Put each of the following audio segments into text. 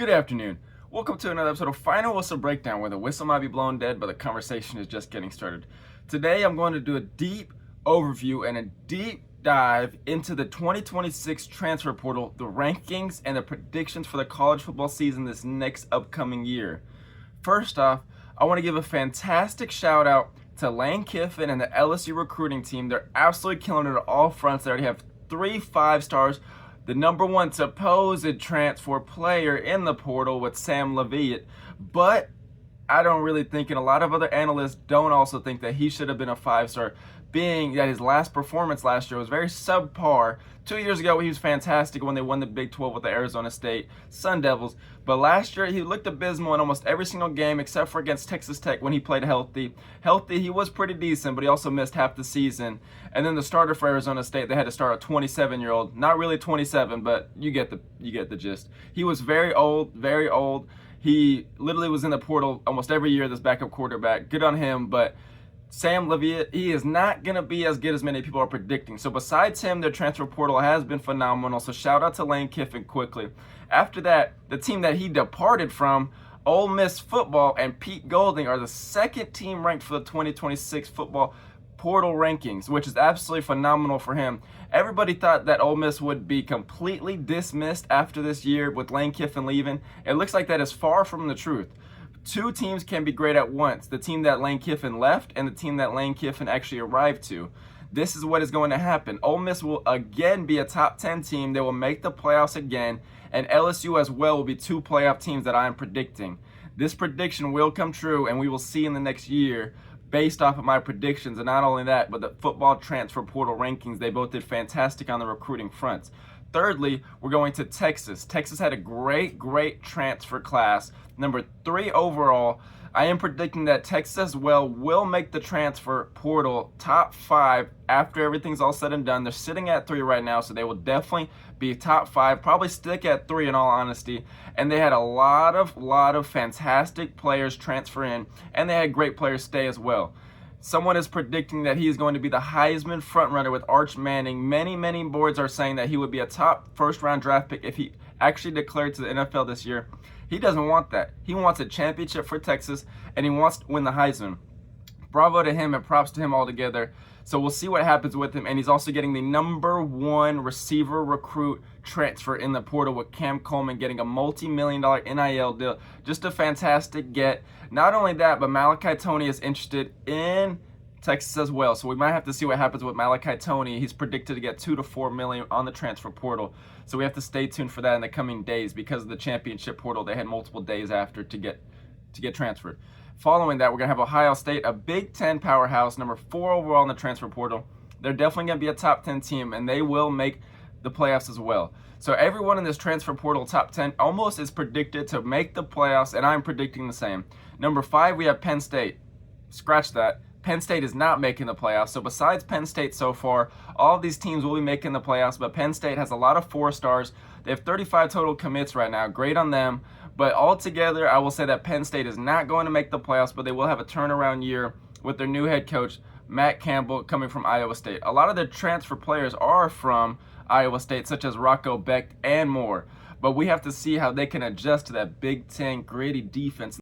Good afternoon. Welcome to another episode of Final Whistle Breakdown, where the whistle might be blown dead, but the conversation is just getting started. Today, I'm going to do a deep overview and a deep dive into the 2026 transfer portal, the rankings, and the predictions for the college football season this next upcoming year. First off, I want to give a fantastic shout out to Lane Kiffin and the LSU recruiting team. They're absolutely killing it at all fronts. They already have 3 5-stars. The number one supposed transfer player in the portal with Sam Levitt, but I don't really think, and a lot of other analysts don't also think, that he should have been a 5-star, being that his last performance last year was very subpar. 2 years ago, he was fantastic when they won the Big 12 with the Arizona State Sun Devils, but last year he looked abysmal in almost every single game except for against Texas Tech when he played healthy. He was pretty decent, but he also missed half the season. And then the starter for Arizona State, they had to start a 27-year-old, not really 27, but you get the gist. He was very old, very old. He literally was in the portal almost every year, this backup quarterback. Good on him, but Sam Levitt, he is not going to be as good as many people are predicting. So besides him, their transfer portal has been phenomenal. So shout out to Lane Kiffin quickly. After that, the team that he departed from, Ole Miss football and Pete Golding, are the second team ranked for the 2026 football portal rankings, which is absolutely phenomenal for him. Everybody thought that Ole Miss would be completely dismissed after this year with Lane Kiffin leaving. It looks like that is far from the truth. 2 teams can be great at once, the team that Lane Kiffin left and the team that Lane Kiffin actually arrived to. This is what is going to happen. Ole Miss will again be a top 10 team. They will make the playoffs again, and LSU as well will be 2 playoff teams that I am predicting. This prediction will come true, and we will see in the next year based off of my predictions. And not only that, but the football transfer portal rankings, they both did fantastic on the recruiting fronts. Thirdly, we're going to Texas. Texas had a great transfer class. Number 3 overall. I am predicting that Texas as well will make the transfer portal top 5 after everything's all said and done. They're sitting at 3 right now, so they will definitely be top 5, probably stick at 3 in all honesty. And they had a lot of fantastic players transfer in, and they had great players stay as well. Someone is predicting that he is going to be the Heisman frontrunner with Arch Manning. Many boards are saying that he would be a top first-round draft pick if he actually declared to the NFL this year. He doesn't want that. He wants a championship for Texas, and he wants to win the Heisman. Bravo to him and props to him altogether. So we'll see what happens with him. And he's also getting the number 1 receiver recruit transfer in the portal with Cam Coleman getting a multi-million-dollar NIL deal. Just a fantastic get. Not only that, but Malachi Toney is interested in Texas as well. So we might have to see what happens with Malachi Toney. He's predicted to get $2 to $4 million on the transfer portal. So we have to stay tuned for that in the coming days, because of the championship portal. They had multiple days after to get transferred. Following that, we're going to have Ohio State, a Big Ten powerhouse, number 4 overall in the transfer portal. They're definitely going to be a top 10 team, and they will make the playoffs as well. So everyone in this transfer portal top 10 almost is predicted to make the playoffs, and I'm predicting the same. Number 5, we have Penn State. Scratch that. Penn State is not making the playoffs. So besides Penn State so far, all of these teams will be making the playoffs, but Penn State has a lot of 4-stars. They have 35 total commits right now. Great on them. But altogether, I will say that Penn State is not going to make the playoffs, but they will have a turnaround year with their new head coach, Matt Campbell, coming from Iowa State. A lot of their transfer players are from Iowa State, such as Rocco Becht and more. But we have to see how they can adjust to that Big Ten gritty defense.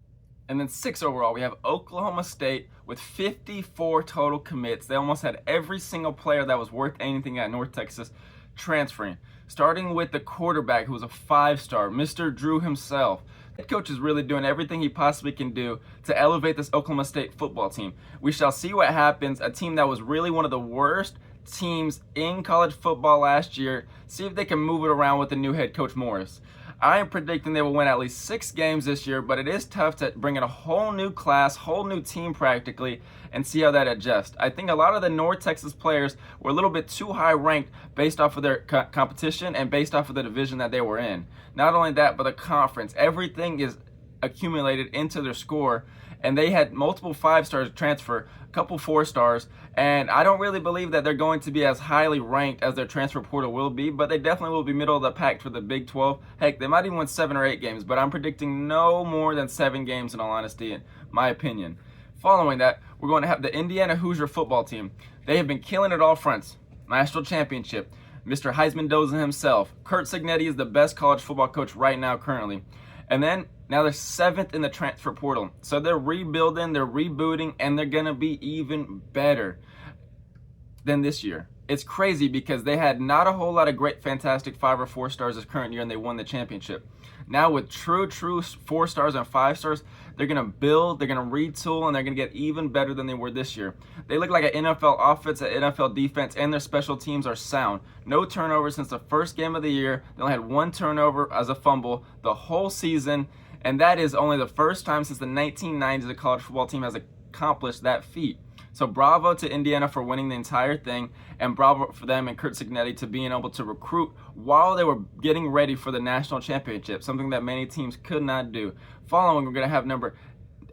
And then 6 overall, we have Oklahoma State with 54 total commits. They almost had every single player that was worth anything at North Texas transferring. Starting with the quarterback, who was a 5-star, Mr. Drew himself. The head coach is really doing everything he possibly can do to elevate this Oklahoma State football team. We shall see what happens. A team that was really one of the worst teams in college football last year. See if they can move it around with the new head coach Morris. I am predicting they will win at least 6 games this year, but it is tough to bring in a whole new class, whole new team practically, and see how that adjusts. I think a lot of the North Texas players were a little bit too high ranked based off of their competition and based off of the division that they were in. Not only that, but the conference. Everything is accumulated into their score, and they had multiple 5-stars transfer, a couple 4-stars, and I don't really believe that they're going to be as highly ranked as their transfer portal will be, but they definitely will be middle of the pack for the Big 12. Heck, they might even win 7 or 8 games, but I'm predicting no more than 7 games in all honesty, in my opinion. Following that, we're going to have the Indiana Hoosier football team. They have been killing it all fronts. National championship, Mr. Heisman Dozen himself. Curt Cignetti is the best college football coach right now currently. And then now they're 7th in the transfer portal. So they're rebuilding, they're rebooting, and they're going to be even better than this year. It's crazy because they had not a whole lot of great, fantastic 5 or 4 stars this current year, and they won the championship. Now with true 4 stars and 5 stars, they're going to build, they're going to retool, and they're going to get even better than they were this year. They look like an NFL offense, an NFL defense, and their special teams are sound. No turnovers since the first game of the year. They only had 1 turnover as a fumble the whole season, and that is only the first time since the 1990s a college football team has accomplished that feat. So bravo to Indiana for winning the entire thing, and bravo for them and Curt Cignetti to being able to recruit while they were getting ready for the national championship, something that many teams could not do. Following, we're going to have number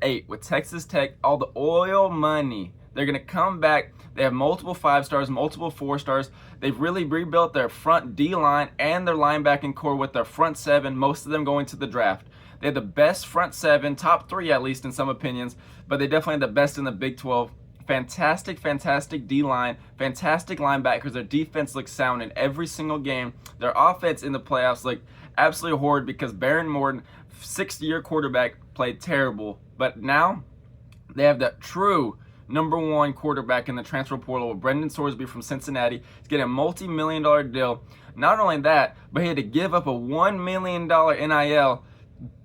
8 with Texas Tech, all the oil money. They're going to come back. They have multiple 5 stars, multiple 4 stars. They've really rebuilt their front D-line and their linebacking core with their front 7, most of them going to the draft. They had the best front 7, top 3 at least in some opinions, but they definitely had the best in the Big 12. Fantastic D-line, fantastic linebackers. Their defense looks sound in every single game. Their offense in the playoffs looked absolutely horrid because Baron Morton, 6th-year quarterback, played terrible. But now they have the true number 1 quarterback in the transfer portal with Brendan Sorsby from Cincinnati. He's getting a multi-million-dollar deal. Not only that, but he had to give up a $1 million NIL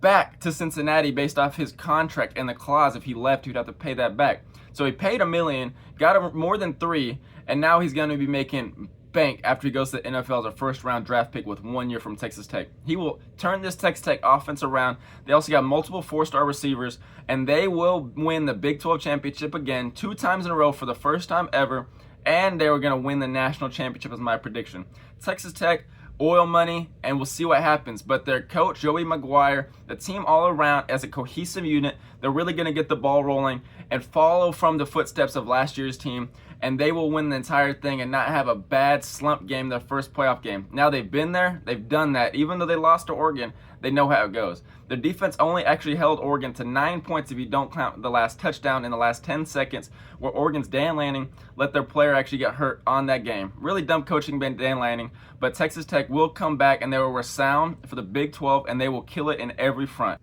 back to Cincinnati based off his contract and the clause. If he left, he'd have to pay that back. So he paid $1 million, got him more than 3, and now he's going to be making bank after he goes to the NFL as a first-round draft pick with 1 year from Texas Tech. He will turn this Texas Tech offense around. They also got multiple 4-star receivers, and they will win the Big 12 championship again 2 times in a row for the first time ever, and they were going to win the national championship is my prediction. Texas Tech, oil money, and we'll see what happens. But their coach, Joey McGuire, the team all around as a cohesive unit, they're really going to get the ball rolling and follow from the footsteps of last year's team, and they will win the entire thing and not have a bad slump game their first playoff game. Now they've been there, they've done that. Even though they lost to Oregon, they know how it goes. Their defense only actually held Oregon to 9 points if you don't count the last touchdown in the last 10 seconds, where Oregon's Dan Lanning let their player actually get hurt on that game. Really dumb coaching by Dan Lanning, but Texas Tech will come back and they will resound for the Big 12 and they will kill it in every front.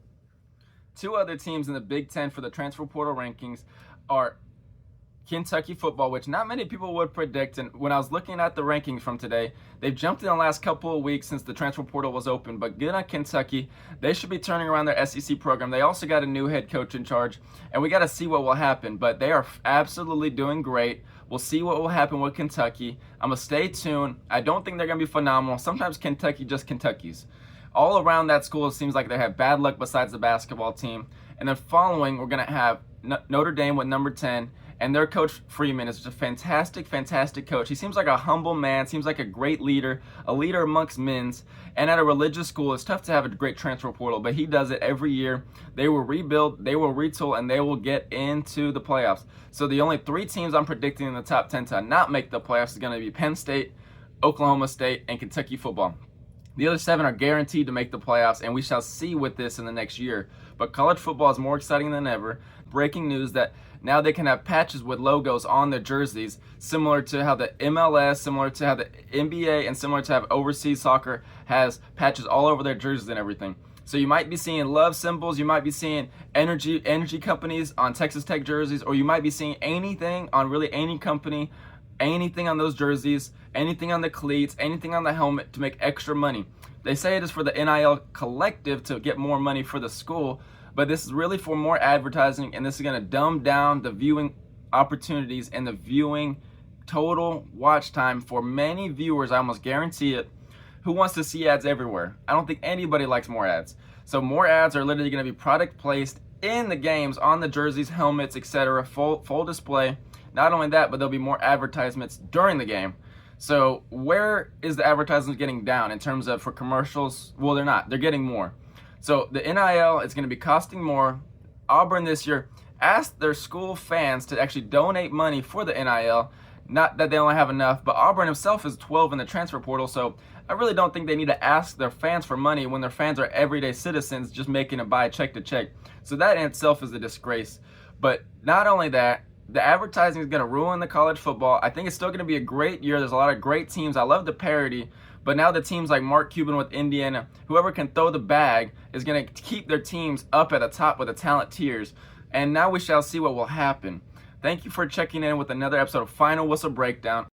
2 other teams in the Big 10 for the transfer portal rankings are Kentucky football, which not many people would predict. And when I was looking at the rankings from today, they've jumped in the last couple of weeks since the transfer portal was open. But good on Kentucky. They should be turning around their SEC program. They also got a new head coach in charge, and we got to see what will happen. But they are absolutely doing great. We'll see what will happen with Kentucky. I'm going to stay tuned. I don't think they're going to be phenomenal. Sometimes Kentucky just Kentucky's. All around that school, it seems like they have bad luck besides the basketball team. And then following, we're going to have Notre Dame with number 10. And their coach, Freeman, is just a fantastic coach. He seems like a humble man, seems like a great leader, a leader amongst men. And at a religious school, it's tough to have a great transfer portal, but he does it every year. They will rebuild, they will retool, and they will get into the playoffs. So the only 3 teams I'm predicting in the top 10 to not make the playoffs is going to be Penn State, Oklahoma State, and Kentucky football. The other 7 are guaranteed to make the playoffs, and we shall see with this in the next year. But college football is more exciting than ever. Breaking news that now they can have patches with logos on their jerseys, similar to how the MLS, similar to how the NBA, and similar to how overseas soccer has patches all over their jerseys and everything. So you might be seeing love symbols, you might be seeing energy companies on Texas Tech jerseys, or you might be seeing anything on really any company, anything on those jerseys, anything on the cleats, anything on the helmet to make extra money. They say it is for the NIL collective to get more money for the school, but this is really for more advertising, and this is going to dumb down the viewing opportunities and the viewing total watch time for many viewers. I almost guarantee it. Who wants to see ads everywhere? I don't think anybody likes more ads. So more ads are literally going to be product placed in the games, on the jerseys, helmets, etc. Full display. Not only that, but there'll be more advertisements during the game. So where is the advertisements getting down in terms of for commercials? Well, they're not. They're getting more. So the NIL is going to be costing more. Auburn this year asked their school fans to actually donate money for the NIL. Not that they only have enough, but Auburn himself is 12 in the transfer portal, so I really don't think they need to ask their fans for money when their fans are everyday citizens just making it by check to check. So that in itself is a disgrace. But not only that, the advertising is going to ruin the college football. I think it's still going to be a great year. There's a lot of great teams. I love the parity, But now the teams like Mark Cuban with Indiana, whoever can throw the bag is going to keep their teams up at the top with the talent tiers. And now we shall see what will happen. Thank you for checking in with another episode of Final Whistle Breakdown.